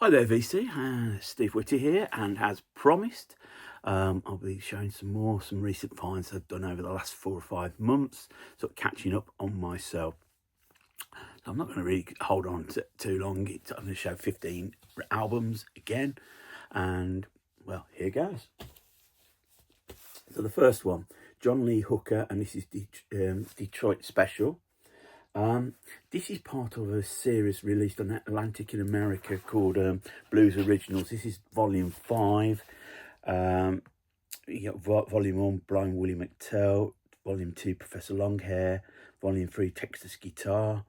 Hi there VC, Steve Whitty here, and as promised I'll be showing some recent finds I've done over the last 4 or 5 months, sort of catching up on myself. So I'm not going to really hold on to too long. I'm going to show 15 albums again, and well, here goes. So the first one, John Lee Hooker, and this is Detroit Special. This is part of a series released on Atlantic in America called Blues Originals. This is volume 5. You got volume 1, Blind Willie McTell, volume 2, Professor Longhair, volume 3, Texas Guitar,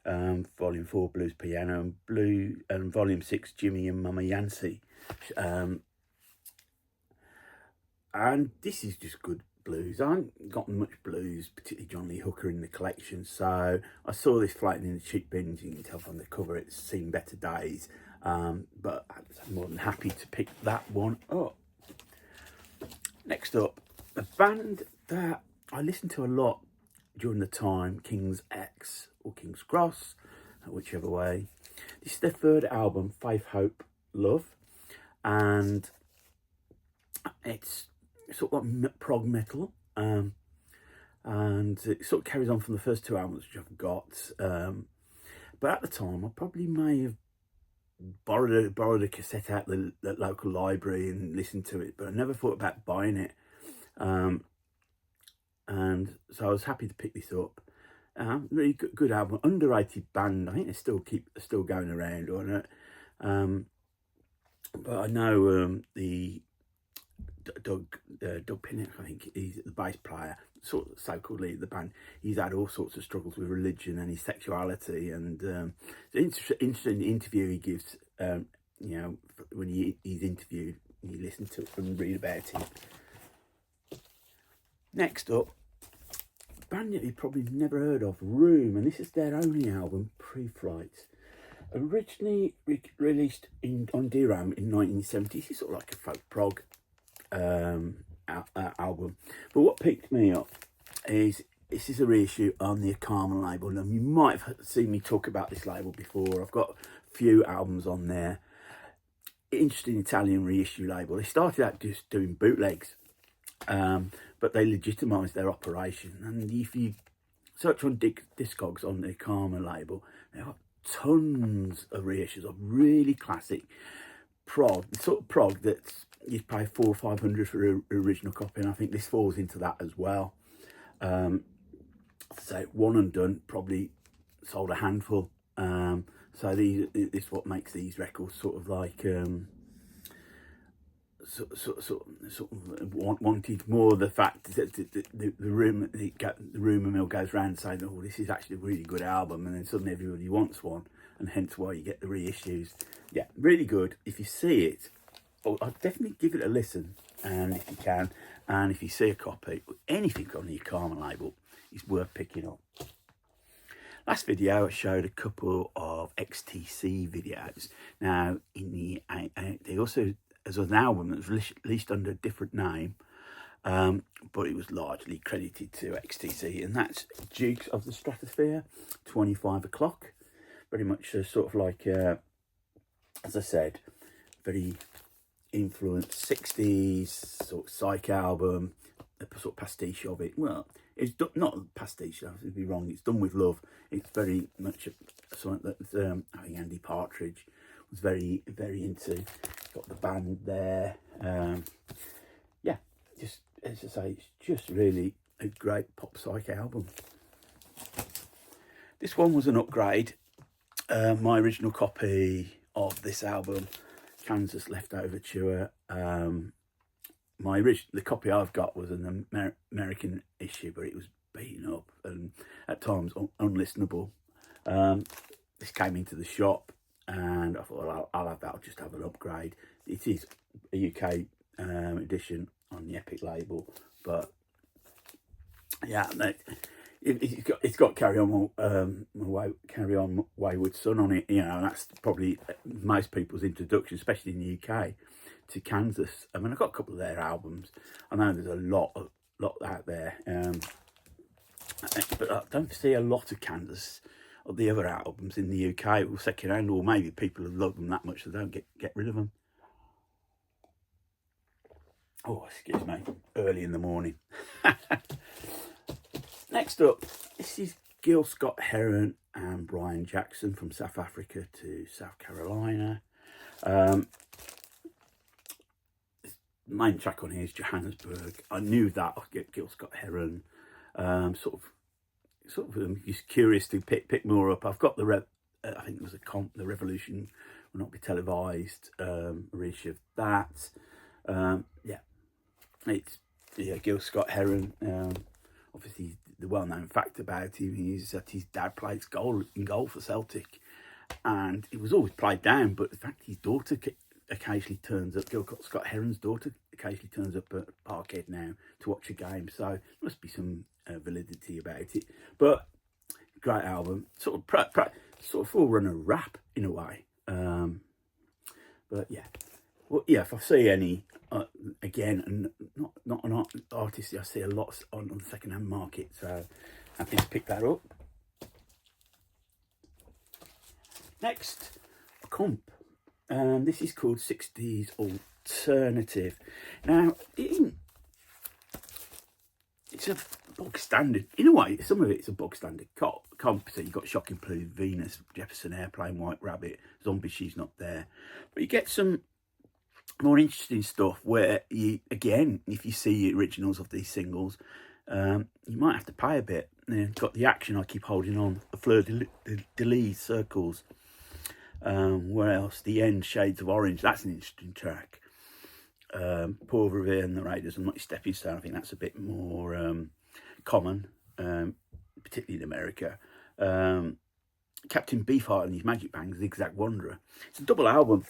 volume 4, Blues Piano, and volume 6, Jimmy and Mama Yancey. And this is just good blues. I haven't got much blues, particularly John Lee Hooker, in the collection, so I saw this floating in the cheap bins. You can tell from the cover it's seen better days, but I'm more than happy to pick that one up. Next up, a band that I listened to a lot during the time, King's X or King's Cross, whichever way. This is their third album, Faith, Hope, Love, and it's sort of like prog metal, and it sort of carries on from the first 2 albums which I've got, but at the time I probably may have borrowed a cassette out the local library and listened to it, but I never thought about buying it, and so I was happy to pick this up. Really good album, underrated band. I think they still going around on it, but I know the Doug Pinnock, I think he's the bass player, sort of so-called leader of the band. He's had all sorts of struggles with religion and his sexuality, and it's an interesting interview he gives. You know, when he's interviewed, you listen to it and read about him. Next up, a band that you probably never heard of, Room, and this is their only album, Pre-Flight. Originally released on DRAM in 1970s. It's sort of like a folk prog album, but what picked me up is this is a reissue on the Allman label, and you might have seen me talk about this label before. I've got a few albums on there. Interesting Italian reissue label. They started out just doing bootlegs, but they legitimised their operation, and if you search on Discogs on the Allman label, they've got tons of reissues of really classic prog, the sort of prog that's you'd pay $400 or $500 for an original copy, and I think this falls into that as well. So one and done, probably sold a handful. So this is what makes these records sort of like sort of wanted more. The fact that the rumour mill goes round saying, "Oh, this is actually a really good album," and then suddenly everybody wants one, and hence why you get the reissues. Yeah, really good. If you see it, I'd definitely give it a listen, and if you can, and if you see a copy, anything on the Allman label is worth picking up. Last video I showed a couple of XTC videos. Now they also, as an album that was released under a different name, but it was largely credited to XTC, and that's Dukes of the Stratosphere, 25 o'clock. Very much sort of like, as I said, very influenced 60s sort of psych album, a sort of pastiche of it. Well, it's not a pastiche, I'd be wrong, it's done with love. It's very much something that I think Andy Partridge was very into. Got the band there. Yeah, just as I say, it's just really a great pop psych album. This one was an upgrade. My original copy of this album, Kansas Leftover Tour, the copy I've got was an American issue, but it was beaten up and at times unlistenable. This came into the shop, and I thought, well, I'll have that. I'll just have an upgrade. It is a UK edition on the Epic label, but yeah, it's got Carry On Wayward Son on it. You know, that's probably most people's introduction, especially in the UK, to Kansas. I mean, I've got a couple of their albums. I know there's a lot out there, but I don't see a lot of Kansas. of the other albums in the UK or second hand, or maybe people have loved them that much they don't get rid of them. Oh, excuse me, early in the morning. Next up, this is Gil Scott-Heron and Brian Jackson from South Africa to South Carolina. Main track on here is Johannesburg. I knew that I'd get Gil Scott-Heron. Sort of just curious to pick more up. I've got I think it was the Revolution Will Not Be Televised, reissue of that. It's Gil Scott-Heron. Obviously, the well-known fact about him is that his dad played goal for Celtic, and it was always played down. But the fact his daughter occasionally turns up, Gil Scott-Heron's daughter occasionally turns up at Parkhead now to watch a game, so there must be some validity about it. But great album, sort of forerunner rap in a way. But yeah, well, yeah. If I see any again, and not an artist I see a lot on the second-hand market, so happy to pick that up. Next, a comp. This is called 60s Alternative. Now, it's a bog standard, in a way. Some of it's a bog standard comp. So you've got Shocking Blue, Venus, Jefferson Airplane, White Rabbit, Zombie, She's Not There. But you get some more interesting stuff where you, again, if you see originals of these singles, you might have to pay a bit. Got The Action, I Keep Holding On, The Fleur de Lis, Circles. Where else? The End, Shades of Orange. That's an interesting track. Paul Revere and the Raiders and Not Your Stepping Stone. I think that's a bit more common, particularly in America. Captain Beefheart and His Magic Band, Zigzag Wanderer. It's a double album.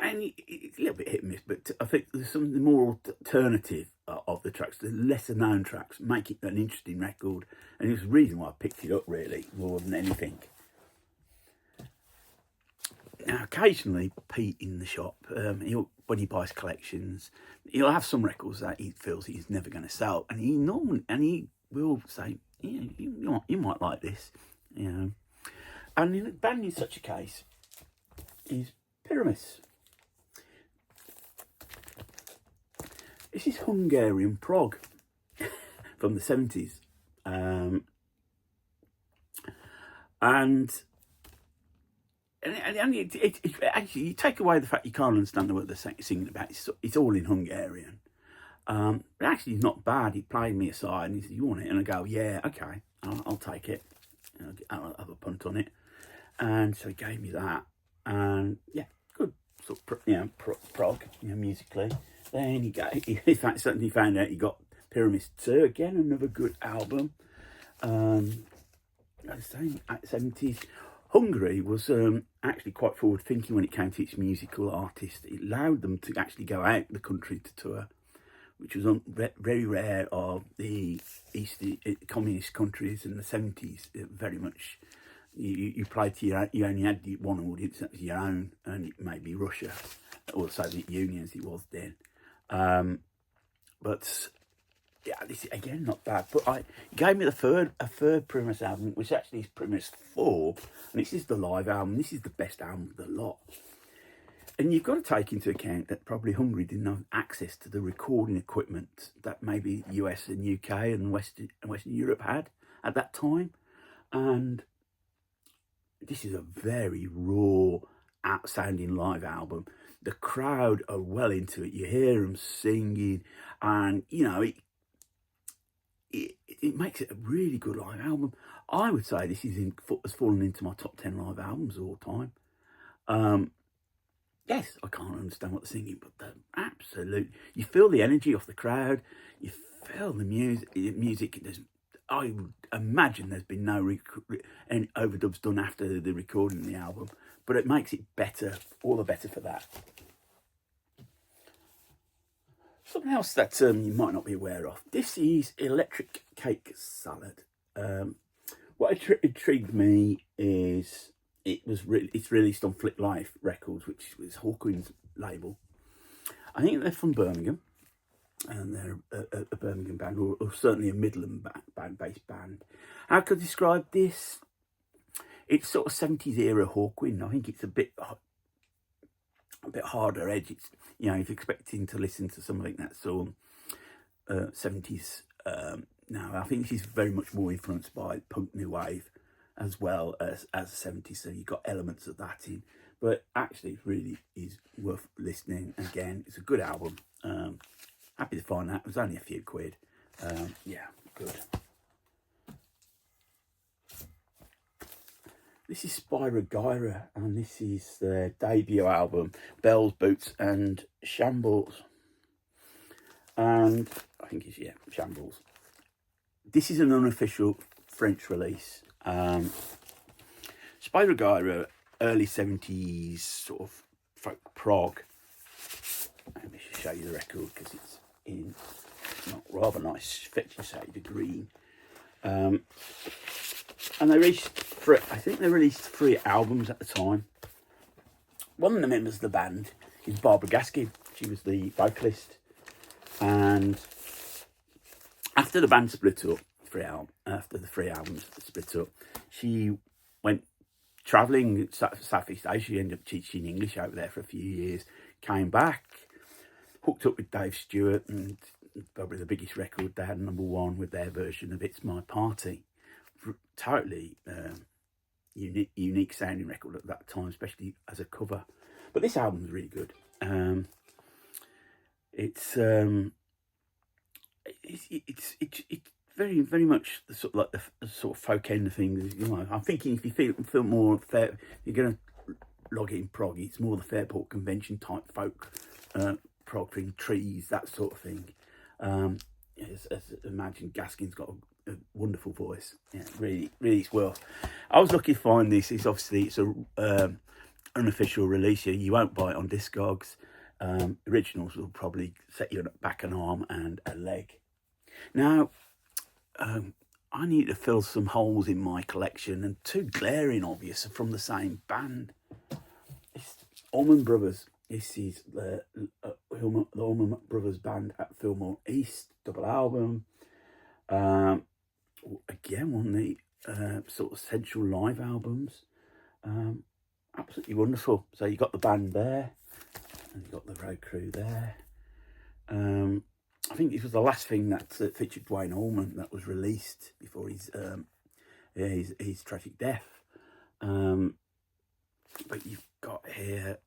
And it's a little bit hit and miss, but I think there's something more alternative of the tracks. The lesser known tracks make it an interesting record, and it's the reason why I picked it up, really, more than anything. Now, occasionally, Pete in the shop, when he buys collections, he'll have some records that he feels he's never going to sell, and he will say, you might like this, you know. And in a band in such a case is Pyramus. This is Hungarian prog from the 70s. And actually, you take away the fact you can't understand what they're singing about. It's all in Hungarian. But actually, it's not bad. He played me aside and he said, "You want it?" And I go, "Yeah, okay, I'll take it. I'll have a punt on it." And so he gave me that. And yeah, good sort of, prog, musically. Then he certainly found out he got Pyramus 2, again, another good album. Like I say, at 70s. Hungary was actually quite forward thinking when it came to its musical artists. It allowed them to actually go out the country to tour, which was very rare of the East communist countries in the 70s. Very much, you played to you only had one audience, that was your own, and it may be Russia or the Soviet Union as it was then. But yeah, this is again not bad. But he gave me a third Pyramus album, which actually is Pyramus 4, and this is the live album. This is the best album of the lot. And you've got to take into account that probably Hungary didn't have access to the recording equipment that maybe US and UK and Western Europe had at that time. And this is a very raw, outstanding live album. The crowd are well into it. You hear them singing, and it makes it a really good live album. I would say this has fallen into my top 10 live albums of all time. Yes, I can't understand what they're singing, but they're absolute. You feel the energy of the crowd. You feel the music. I would imagine there's been no any overdubs done after the recording of the album, but it makes it better, all the better for that. Something else that you might not be aware of. This is Electric Cake Salad. What intrigued me is it's released on Flick Life Records, which is Hawkwind's label. I think they're from Birmingham. and they're a Birmingham band, or certainly a Midland based band. How could I describe this? It's sort of 70s era Hawkwind. I think it's a bit harder edge. It's, you know, if you're expecting to listen to something that's all 70s. Now, I think this is very much more influenced by punk new wave as well as the 70s. So you've got elements of that in. But actually, it really is worth listening. Again, it's a good album. Happy to find that. It was only a few quid. Yeah, good. This is Spirogyra, and this is their debut album, Bells, Boots and Shambles. And I think it's, yeah, Shambles. This is an unofficial French release. Spirogyra, early 70s sort of folk prog. Let me show you the record because it's in rather nice fetchy shade of green. And they released I think they released 3 albums at the time. One of the members of the band is Barbara Gaskin. She was the vocalist. And after the band split up, after the 3 albums split up, she went travelling Southeast Asia. She ended up teaching English over there for a few years. Came back, hooked up with Dave Stewart, and probably the biggest record they had, #1 with their version of It's My Party. Totally unique sounding record at that time, especially as a cover. But this album's really good. It's very, very much the sort of like the sort of folk end of things. You know, I'm thinking if you feel more fair, you're going to log it in prog. It's more the Fairport Convention type folk prog thing, trees, that sort of thing. As imagine, Gaskin's got a wonderful voice. Yeah, really, really it's worth. I was lucky to find this. It's a unofficial release. You won't buy it on Discogs. Originals will probably set you back an arm and a leg. Now, I need to fill some holes in my collection, and 2 glaring obvious are from the same band. It's Allman Brothers. This is the Allman Brothers band at Fillmore East, double album. Again, one of the sort of central live albums. Absolutely wonderful. So you got the band there, and you got the road crew there. I think this was the last thing that featured Duane Allman that was released before his tragic death. But you've got here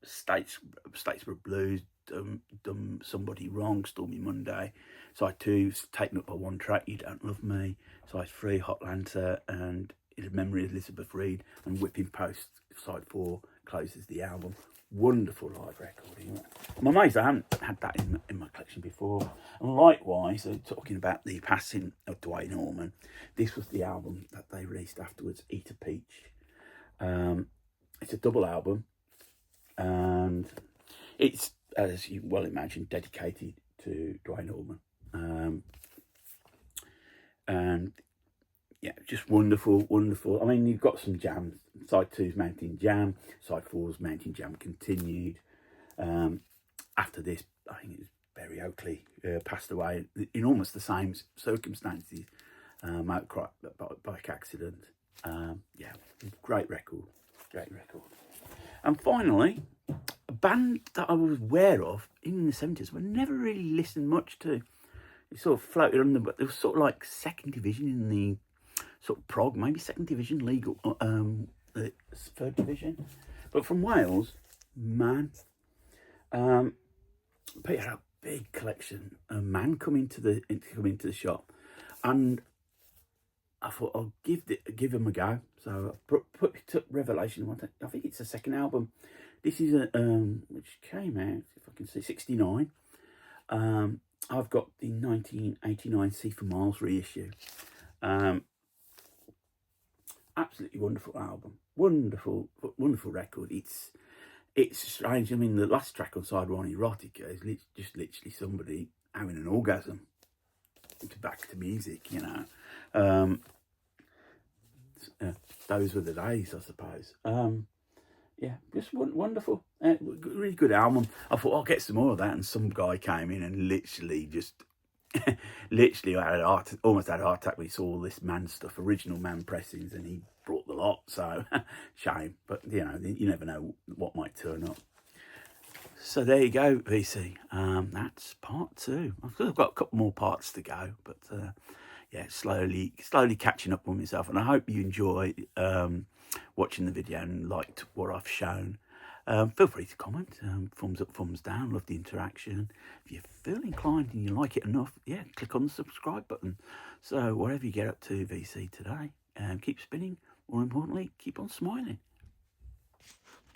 Statesboro Blues, Done Somebody Wrong, Stormy Monday. Side 2 is taken up by one track, You Don't Love Me. Side 3, Hot Lanta, and In Memory of Elizabeth Reed, and Whipping Post. Side 4 closes the album. Wonderful live recording. I'm amazed I haven't had that in my collection before. And likewise, talking about the passing of Duane Allman, this was the album that they released afterwards, Eat a Peach. It's a double album, and it's, as you well imagine, dedicated to Duane Allman. And yeah, just wonderful. I mean, you've got some jams. Side 2's Mountain Jam. Side 4's Mountain Jam Continued. After this, I think it was Barry Oakley passed away in almost the same circumstances. Bike accident. Yeah, great record. And finally, a band that I was aware of in the 70s, but never really listened much to. It sort of floated under, but it was sort of like second division in the sort of prog, maybe second division league, the third division. But from Wales, Man. Peter had a big collection. Man come into the shop, and I thought I'll give them a go. So I took Revelation. I think it's the second album. This is which came out, if I can see, 69. I've got the 1989 C for Miles reissue. Absolutely wonderful album. Wonderful record. It's strange. I mean, the last track on side 1, Erotica, is just literally somebody having an orgasm. Back to music, you know. Those were the days, I suppose. yeah, just wonderful. Really good album. I thought I'll get some more of that, and some guy came in and literally just, literally almost had a heart attack when he saw all this Man stuff, original Man pressings, and he brought the lot. So shame, but you know, you never know what might turn up. So there you go, VC. That's part 2. I've still got a couple more parts to go, but yeah, slowly catching up on myself. And I hope you enjoy watching the video and liked what I've shown. Feel free to comment, thumbs up, thumbs down. Love the interaction. If you feel inclined and you like it enough, yeah, click on the subscribe button. So whatever you get up to, VC, today, keep spinning. More importantly, keep on smiling.